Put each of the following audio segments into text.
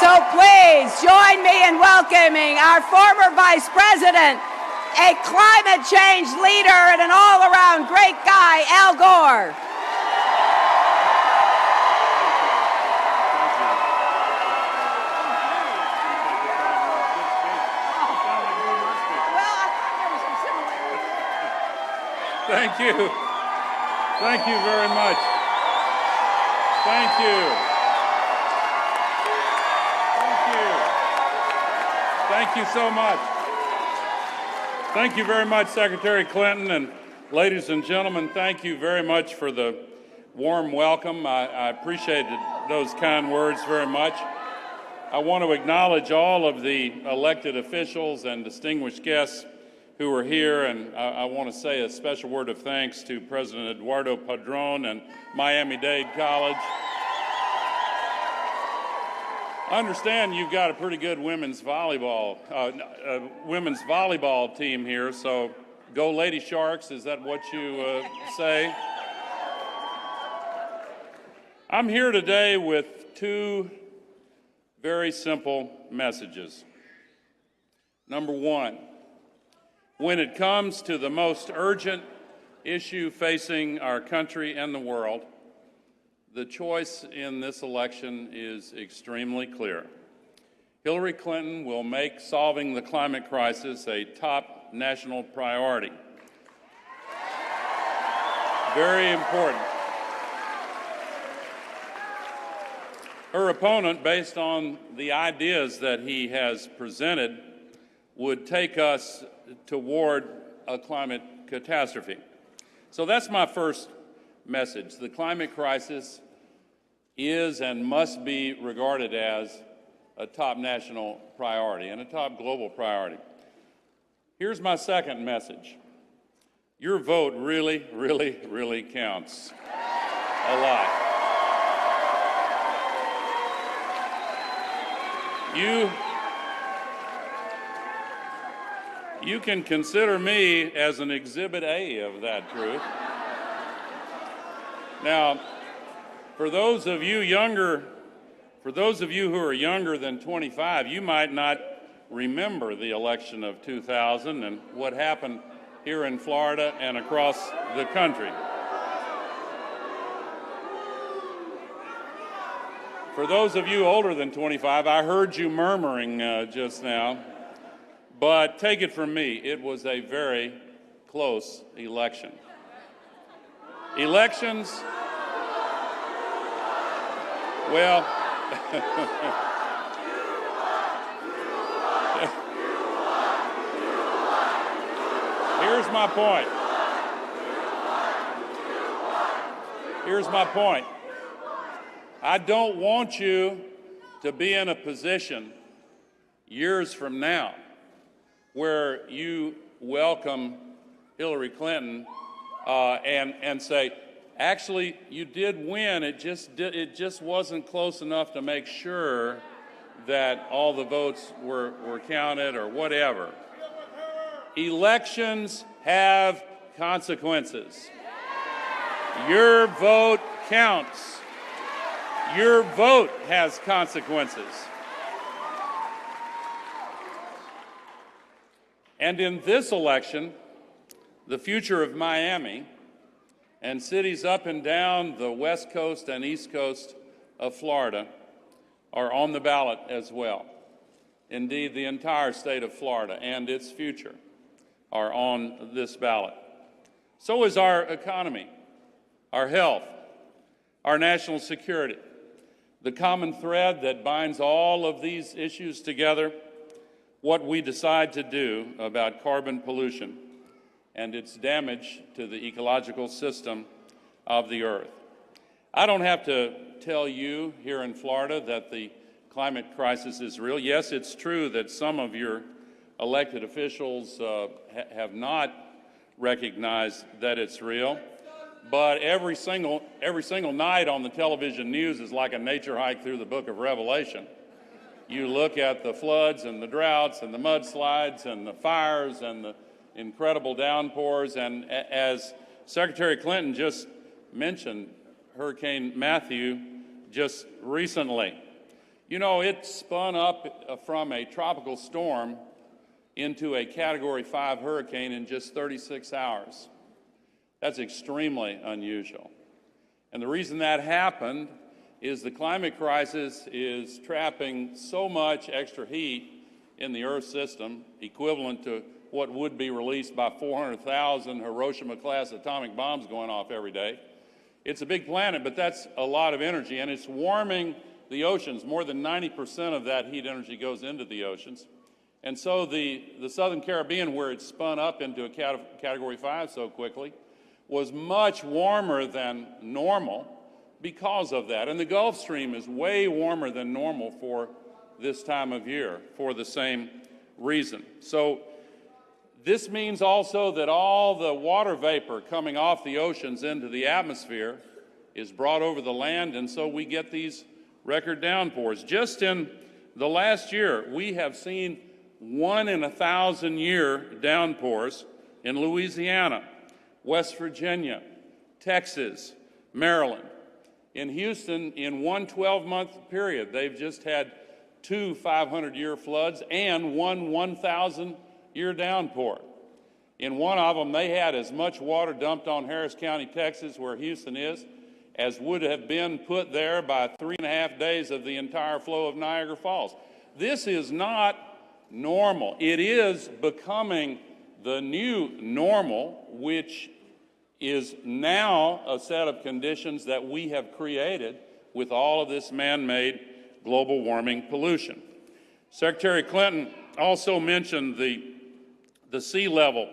So please join me in welcoming our former Vice President, a climate change leader and an all-around great guy, Al Gore. Thank you. Thank you very much. Thank you. Thank you. Thank you so much. Thank you very much, Secretary Clinton, and ladies and gentlemen, thank you very much for the warm welcome. I appreciated those kind words very much. I want to acknowledge all of the elected officials and distinguished guests who are here, and I want to say a special word of thanks to President Eduardo Padron and Miami-Dade College. I understand you've got a pretty good women's volleyball team here, so go Lady Sharks, is that what you say? I'm here today with two very simple messages. Number one, when it comes to the most urgent issue facing our country and the world, the choice in this election is extremely clear. Hillary Clinton will make solving the climate crisis a top national priority. Very important. Her opponent, based on the ideas that he has presented, would take us toward a climate catastrophe. So that's my first message. The climate crisis is and must be regarded as a top national priority and a top global priority. Here's my second message. Your vote really, really, really counts a lot. You can consider me as an exhibit A of that truth. Now, for those of you who are younger than 25, you might not remember the election of 2000 and what happened here in Florida and across the country. For those of you older than 25, I heard you murmuring just now. But take it from me, it was a very close election. Elections, well, here's my point. Here's my point. I don't want you to be in a position years from now where you welcome Hillary Clinton and say, actually, you did win. It just wasn't close enough to make sure that all the votes were counted or whatever. Elections have consequences. Your vote counts. Your vote has consequences. And in this election, the future of Miami and cities up and down the West Coast and East Coast of Florida are on the ballot as well. Indeed, the entire state of Florida and its future are on this ballot. So is our economy, our health, our national security. The common thread that binds all of these issues together, what we decide to do about carbon pollution and its damage to the ecological system of the earth. I don't have to tell you here in Florida that the climate crisis is real. Yes, it's true that some of your elected officials have not recognized that it's real, but every single night on the television news is like a nature hike through the book of Revelation. You look at the floods and the droughts and the mudslides and the fires and the incredible downpours, and as Secretary Clinton just mentioned, Hurricane Matthew just recently. You know, it spun up from a tropical storm into a Category 5 hurricane in just 36 hours. That's extremely unusual. And the reason that happened is the climate crisis is trapping so much extra heat in the Earth system, equivalent to what would be released by 400,000 Hiroshima-class atomic bombs going off every day. It's a big planet, but that's a lot of energy, and it's warming the oceans. More than 90% of that heat energy goes into the oceans. And so the Southern Caribbean, where it spun up into a Category 5 so quickly, was much warmer than normal because of that. And the Gulf Stream is way warmer than normal for this time of year for the same reason. So this means also that all the water vapor coming off the oceans into the atmosphere is brought over the land, and so we get these record downpours. Just in the last year, we have seen 1 in 1,000 year downpours in Louisiana, West Virginia, Texas, Maryland. In Houston, in one 12-month period, they've just had 2 500-year floods and 1 1,000-year downpour. In one of them, they had as much water dumped on Harris County, Texas, where Houston is, as would have been put there by 3.5 days of the entire flow of Niagara Falls. This is not normal. It is becoming the new normal, which is now a set of conditions that we have created with all of this man-made global warming pollution. Secretary Clinton also mentioned the sea level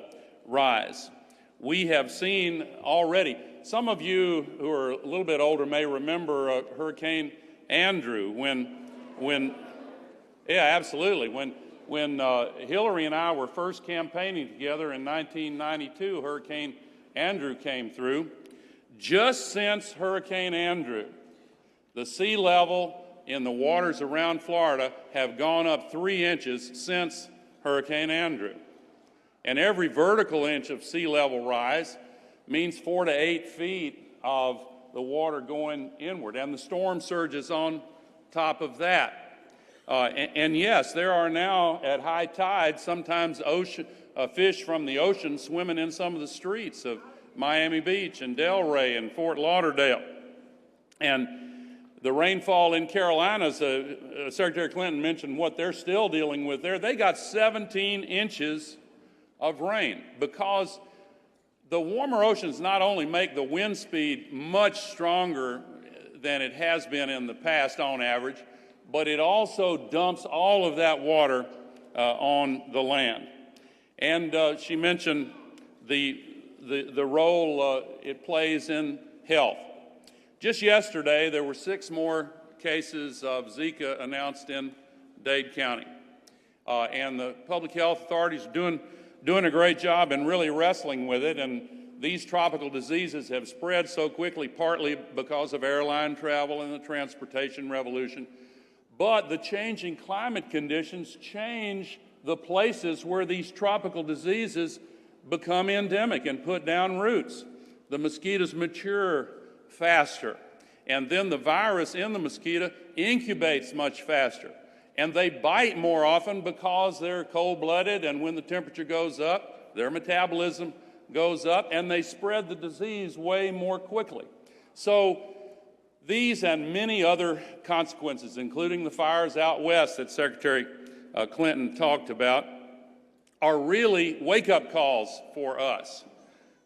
rise. We have seen already, some of you who are a little bit older may remember Hurricane Andrew when Hillary and I were first campaigning together in 1992, Hurricane Andrew came through. Just since Hurricane Andrew, the sea level in the waters around Florida have gone up 3 inches since Hurricane Andrew. And every vertical inch of sea level rise means 4 to 8 feet of the water going inward, and the storm surges on top of that. And yes, there are now at high tide sometimes fish from the ocean swimming in some of the streets of Miami Beach and Delray and Fort Lauderdale. And the rainfall in Carolinas, Secretary Clinton mentioned what they're still dealing with there. They got 17 inches of rain because the warmer oceans not only make the wind speed much stronger than it has been in the past on average, but it also dumps all of that water on the land. And she mentioned the role it plays in health. Just yesterday, there were 6 more cases of Zika announced in Dade County. And the public health authorities are doing a great job in really wrestling with it. And these tropical diseases have spread so quickly, partly because of airline travel and the transportation revolution. But the changing climate conditions change the places where these tropical diseases become endemic and put down roots. The mosquitoes mature faster, and then the virus in the mosquito incubates much faster. And they bite more often because they're cold-blooded, and when the temperature goes up, their metabolism goes up, and they spread the disease way more quickly. So these and many other consequences, including the fires out west that Secretary Clinton talked about, are really wake-up calls for us.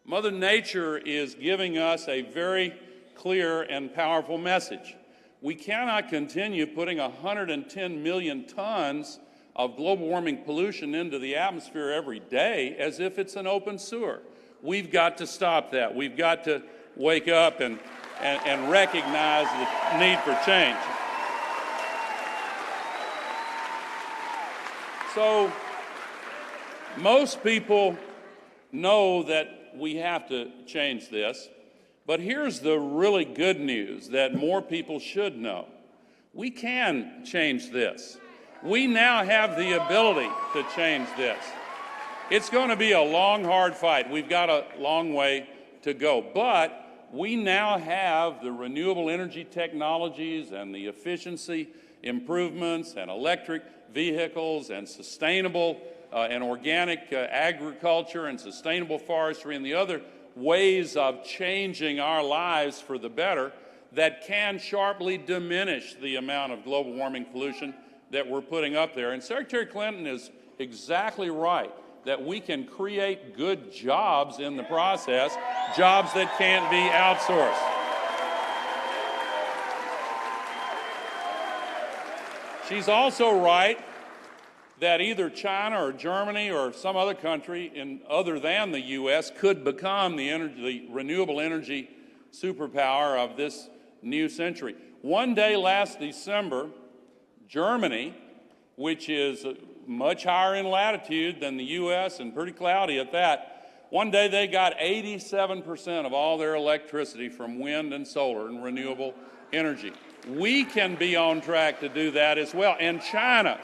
Mother Nature is giving us a very clear and powerful message. We cannot continue putting 110 million tons of global warming pollution into the atmosphere every day as if it's an open sewer. We've got to stop that. We've got to wake up and recognize the need for change. So most people know that we have to change this, but here's the really good news that more people should know. We can change this. We now have the ability to change this. It's going to be a long, hard fight. We've got a long way to go, but we now have the renewable energy technologies and the efficiency improvements and electric vehicles and sustainable and organic agriculture and sustainable forestry and the other ways of changing our lives for the better that can sharply diminish the amount of global warming pollution that we're putting up there. And Secretary Clinton is exactly right that we can create good jobs in the process, jobs that can't be outsourced. She's also right that either China or Germany or some other country other than the U.S. could become the renewable energy superpower of this new century. One day last December, Germany, which is much higher in latitude than the U.S. and pretty cloudy at that, one day they got 87% of all their electricity from wind and solar and renewable energy. We can be on track to do that as well. And China,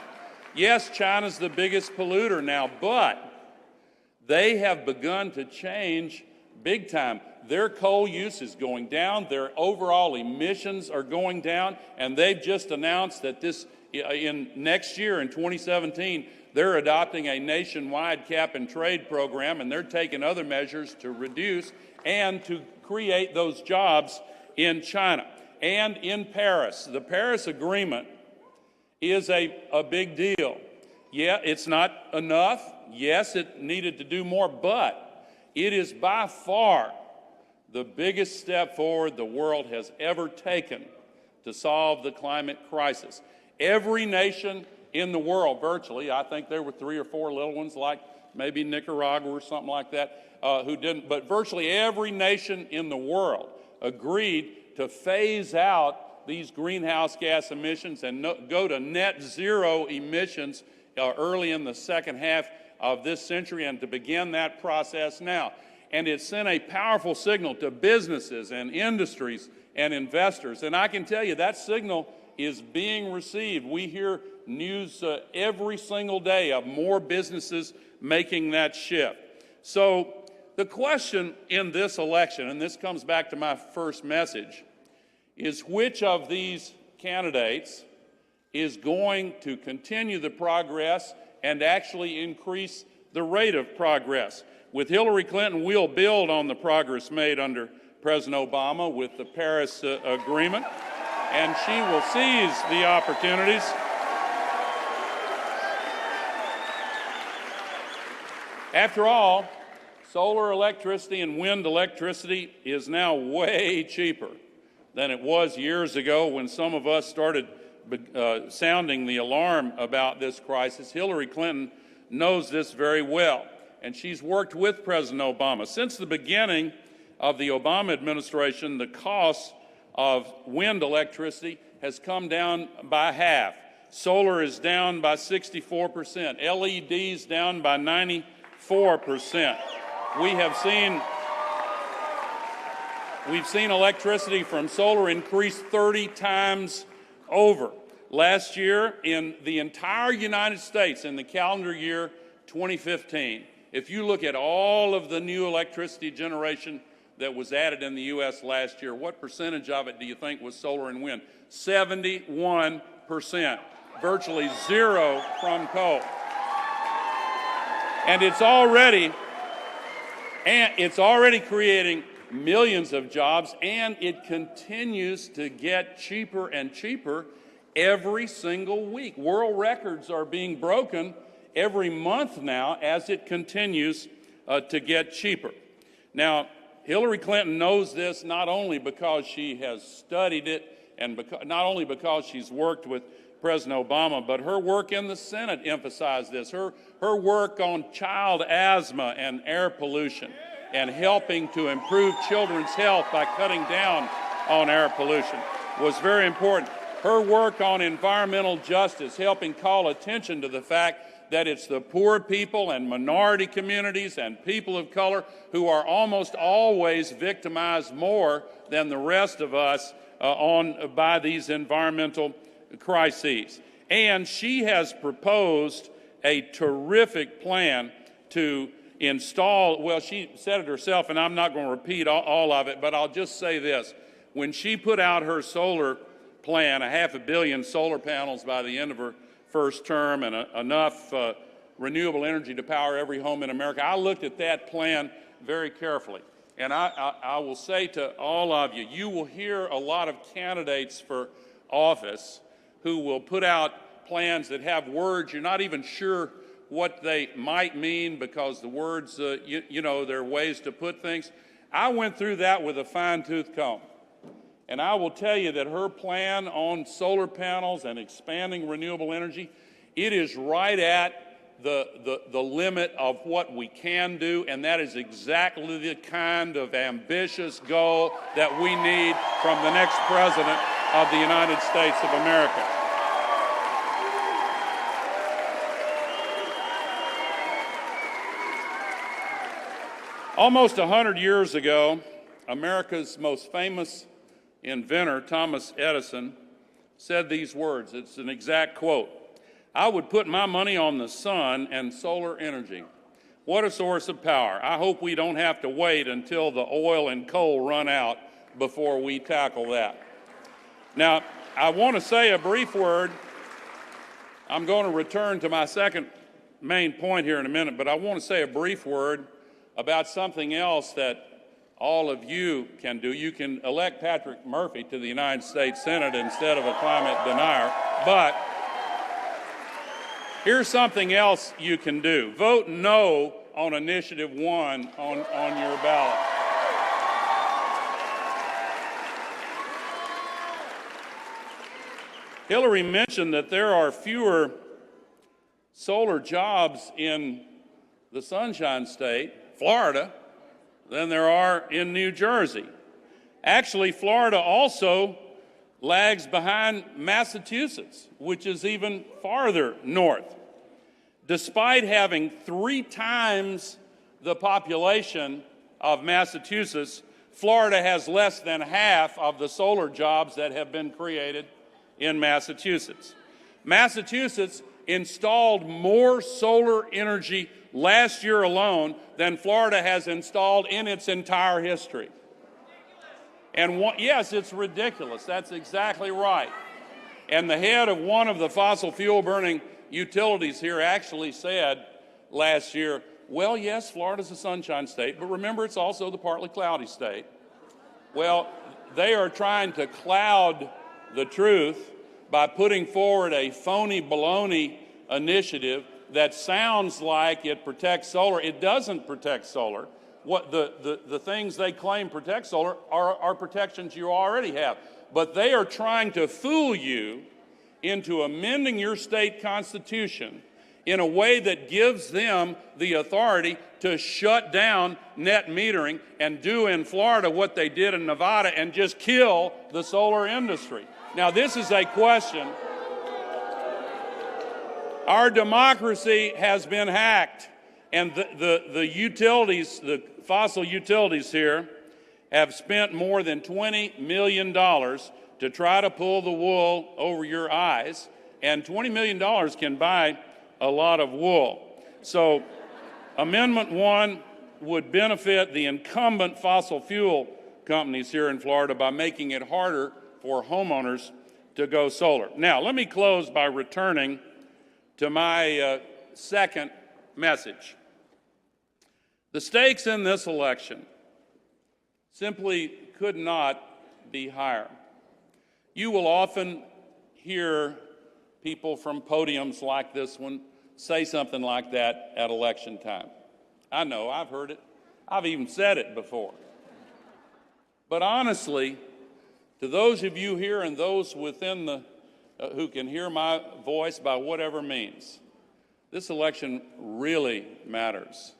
yes, China's the biggest polluter now, but they have begun to change big time. Their coal use is going down, their overall emissions are going down, and they've just announced that next year in 2017, they're adopting a nationwide cap and trade program, and they're taking other measures to reduce and to create those jobs in China. And in Paris, the Paris Agreement is a big deal. Yeah, it's not enough. Yes, it needed to do more, but it is by far the biggest step forward the world has ever taken to solve the climate crisis. Every nation in the world, virtually, I think there were 3 or 4 little ones like maybe Nicaragua or something like that, who didn't, but virtually every nation in the world agreed to phase out these greenhouse gas emissions and go to net zero emissions early in the second half of this century and to begin that process now. And it sent a powerful signal to businesses and industries and investors. And I can tell you that signal is being received. We hear news every single day of more businesses making that shift. So the question in this election, and this comes back to my first message, is which of these candidates is going to continue the progress and actually increase the rate of progress. With Hillary Clinton, we'll build on the progress made under President Obama with the Paris Agreement, and she will seize the opportunities. After all, solar electricity and wind electricity is now way cheaper than it was years ago when some of us started sounding the alarm about this crisis. Hillary Clinton knows this very well, and she's worked with President Obama. Since the beginning of the Obama administration, the cost of wind electricity has come down by half. Solar is down by 64%. LEDs down by 94%. We've seen electricity from solar increase 30 times over. Last year, in the entire United States, in the calendar year 2015, if you look at all of the new electricity generation that was added in the U.S. last year, what percentage of it do you think was solar and wind? 71%, virtually zero from coal. And it's already creating millions of jobs, and it continues to get cheaper and cheaper every single week. World records are being broken every month now as it continues to get cheaper. Now, Hillary Clinton knows this not only because she has studied it and not only because she's worked with President Obama, but her work in the Senate emphasized this. Her work on child asthma and air pollution and helping to improve children's health by cutting down on air pollution was very important. Her work on environmental justice, helping call attention to the fact that it's the poor people and minority communities and people of color who are almost always victimized more than the rest of us by these environmental crises. And she has proposed a terrific plan to install, well, she said it herself, and I'm not going to repeat all of it, but I'll just say this. When she put out her solar plan, 500 million solar panels by the end of her first term and enough renewable energy to power every home in America, I looked at that plan very carefully. And I will say to all of you, you will hear a lot of candidates for office who will put out plans that have words you're not even sure what they might mean because the words, there are ways to put things. I went through that with a fine-tooth comb. And I will tell you that her plan on solar panels and expanding renewable energy, it is right at the limit of what we can do, and that is exactly the kind of ambitious goal that we need from the next president of the United States of America. Almost 100 years ago, America's most famous inventor, Thomas Edison, said these words. It's an exact quote. "I would put my money on the sun and solar energy. What a source of power. I hope we don't have to wait until the oil and coal run out before we tackle that." Now, I want to say a brief word. I'm going to return to my second main point here in a minute, but I want to say a brief word about something else that all of you can do. You can elect Patrick Murphy to the United States Senate instead of a climate denier, but here's something else you can do. Vote no on Initiative 1 on your ballot. Hillary mentioned that there are fewer solar jobs in the Sunshine State, Florida, than there are in New Jersey. Actually, Florida also lags behind Massachusetts, which is even farther north. Despite having 3 times the population of Massachusetts, Florida has less than half of the solar jobs that have been created in Massachusetts. Massachusetts installed more solar energy last year alone than Florida has installed in its entire history. And yes, it's ridiculous. That's exactly right. And the head of one of the fossil fuel burning utilities here actually said last year, well, yes, Florida's a sunshine state, but remember it's also the partly cloudy state. Well, they are trying to cloud the truth by putting forward a phony baloney initiative that sounds like it protects solar. It doesn't protect solar. What the things they claim protect solar are protections you already have. But they are trying to fool you into amending your state constitution in a way that gives them the authority to shut down net metering and do in Florida what they did in Nevada and just kill the solar industry. Now, this is a question. Our democracy has been hacked, and the utilities, the fossil utilities here, have spent more than $20 million to try to pull the wool over your eyes, and $20 million can buy a lot of wool. So Amendment 1 would benefit the incumbent fossil fuel companies here in Florida by making it harder for homeowners to go solar. Now, let me close by returning to my second message. The stakes in this election simply could not be higher. You will often hear people from podiums like this one say something like that at election time. I know, I've heard it. I've even said it before. But honestly, to those of you here and those within the who can hear my voice by whatever means, this election really matters.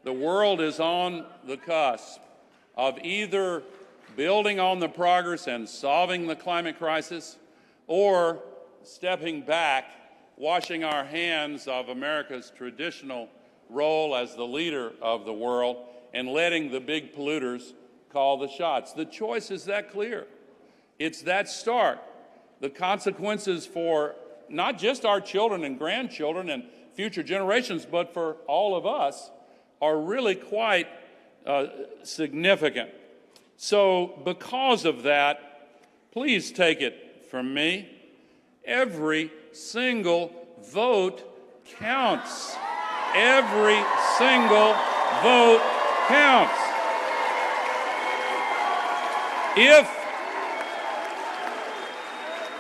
The world is on the cusp of either building on the progress and solving the climate crisis, or stepping back, washing our hands of America's traditional role as the leader of the world, and letting the big polluters call the shots. The choice is that clear. It's that stark. The consequences for not just our children and grandchildren and future generations, but for all of us, are really quite significant. So because of that, please take it from me, every single vote counts. Every single vote counts.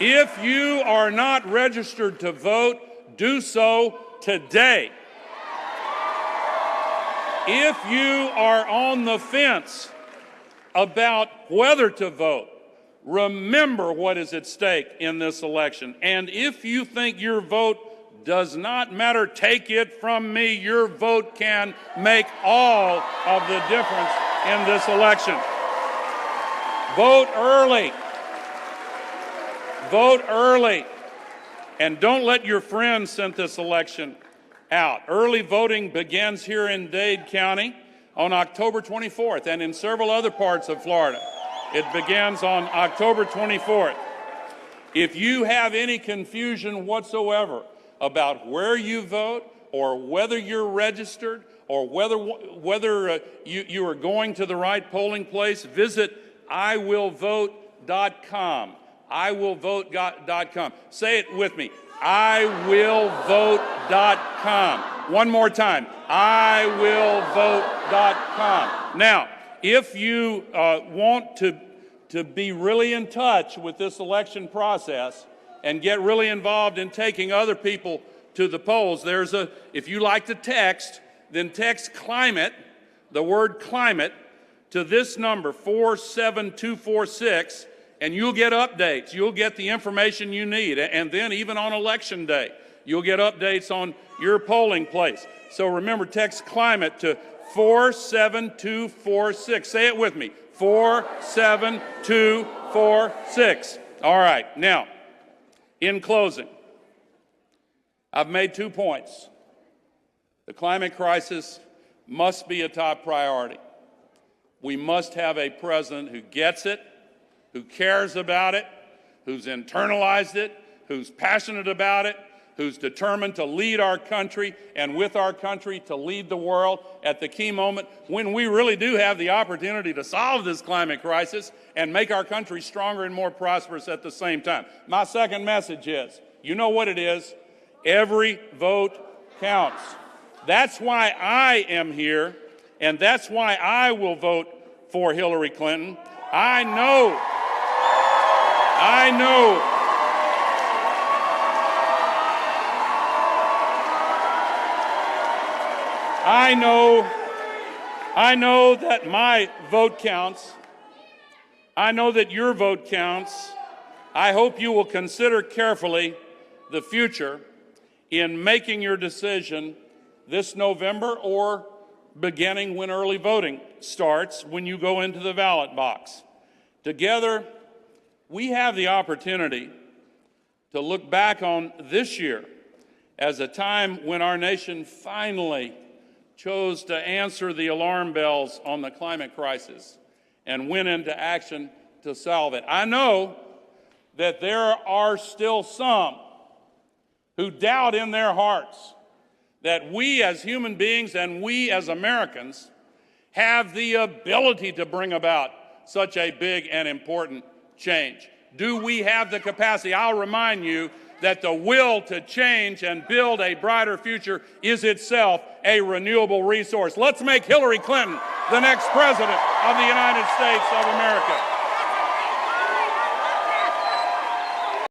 If you are not registered to vote, do so today. If you are on the fence about whether to vote, remember what is at stake in this election. And if you think your vote does not matter, take it from me. Your vote can make all of the difference in this election. Vote early. Vote early. And don't let your friends send this election out. Early voting begins here in Dade County on October 24th and in several other parts of Florida. It begins on October 24th. If you have any confusion whatsoever about where you vote or whether you're registered or whether you are going to the right polling place, visit iwillvote.com. iwillvote.com. Say it with me. iwillvote.com. One more time. iwillvote.com. Now, if you want to be really in touch with this election process and get really involved in taking other people to the polls, if you like to text, then text climate, the word climate, to this number, 47246, and you'll get updates. You'll get the information you need. And then even on election day, you'll get updates on your polling place. So remember, text climate to 47246. Say it with me, 47246. All right, now, in closing, I've made 2 points. The climate crisis must be a top priority. We must have a president who gets it, who cares about it, who's internalized it, who's passionate about it, who's determined to lead our country and with our country to lead the world at the key moment when we really do have the opportunity to solve this climate crisis and make our country stronger and more prosperous at the same time. My second message is, you know what it is, every vote counts. That's why I am here, and that's why I will vote for Hillary Clinton. I know that my vote counts. I know that your vote counts. I hope you will consider carefully the future in making your decision this November or beginning when early voting starts when you go into the ballot box. Together, we have the opportunity to look back on this year as a time when our nation finally chose to answer the alarm bells on the climate crisis and went into action to solve it. I know that there are still some who doubt in their hearts that we as human beings and we as Americans have the ability to bring about such a big and important change. Do we have the capacity? I'll remind you that the will to change and build a brighter future is itself a renewable resource. Let's make Hillary Clinton the next president of the United States of America.